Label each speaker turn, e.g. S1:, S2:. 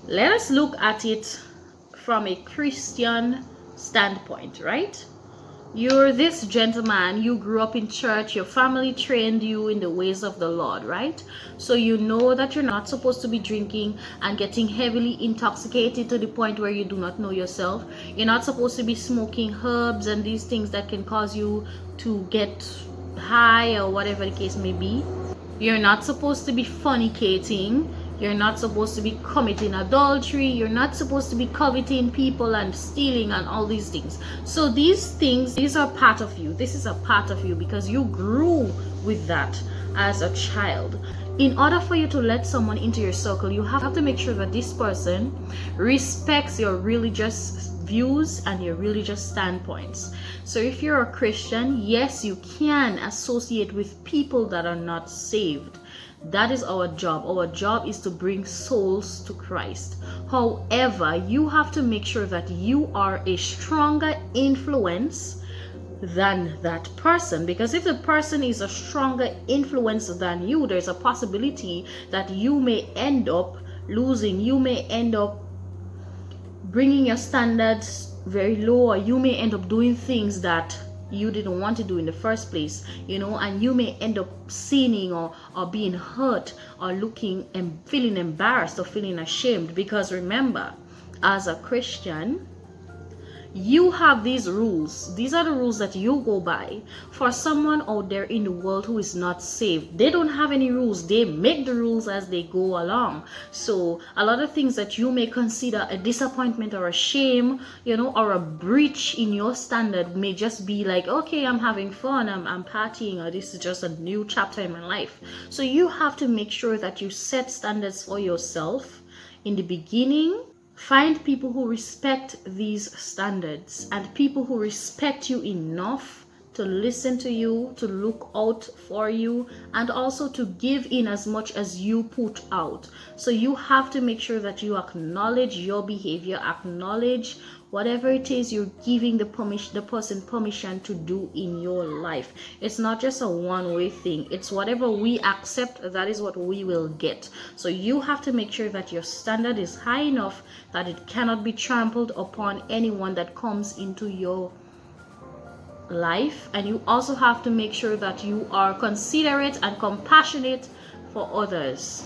S1: Let us look at it from a Christian standpoint, right? You're this gentleman, you grew up in church, your family trained you in the ways of the Lord, right? So you know that you're not supposed to be drinking and getting heavily intoxicated to the point where you do not know yourself. You're not supposed to be smoking herbs and these things that can cause you to get high or whatever the case may be. You're not supposed to be fornicating. You're not supposed to be committing adultery. You're not supposed to be coveting people and stealing and all these things. So these things, these are part of you. This is a part of you because you grew with that as a child. In order for you to let someone into your circle, you have to make sure that this person respects your religious views and your religious standpoints. So if you're a Christian, yes, you can associate with people that are not saved. That is our job. Our job is to bring souls to Christ. However, you have to make sure that you are a stronger influence than that person, because if the person is a stronger influence than you, there's a possibility that you may end up losing. You may end up bringing your standards very low, or you may end up doing things that you didn't want to do in the first place, and you may end up sinning or being hurt or looking and feeling embarrassed or feeling ashamed. Because remember, as a Christian, you have these rules. These are the rules that you go by. For someone out there in the world who is not saved, they don't have any rules. They make the rules as they go along. So a lot of things that you may consider a disappointment or a shame, or a breach in your standard may just be like, okay, I'm having fun, I'm partying, or this is just a new chapter in my life. So you have to make sure that you set standards for yourself in the beginning. Find people who respect these standards and people who respect you enough to listen to you, to look out for you, and also to give in as much as you put out. So you have to make sure that you acknowledge your behavior, acknowledge whatever it is you're giving the person permission to do in your life. It's not just a one-way thing. It's whatever we accept, that is what we will get. So you have to make sure that your standard is high enough that it cannot be trampled upon anyone that comes into your life. And you also have to make sure that you are considerate and compassionate for others.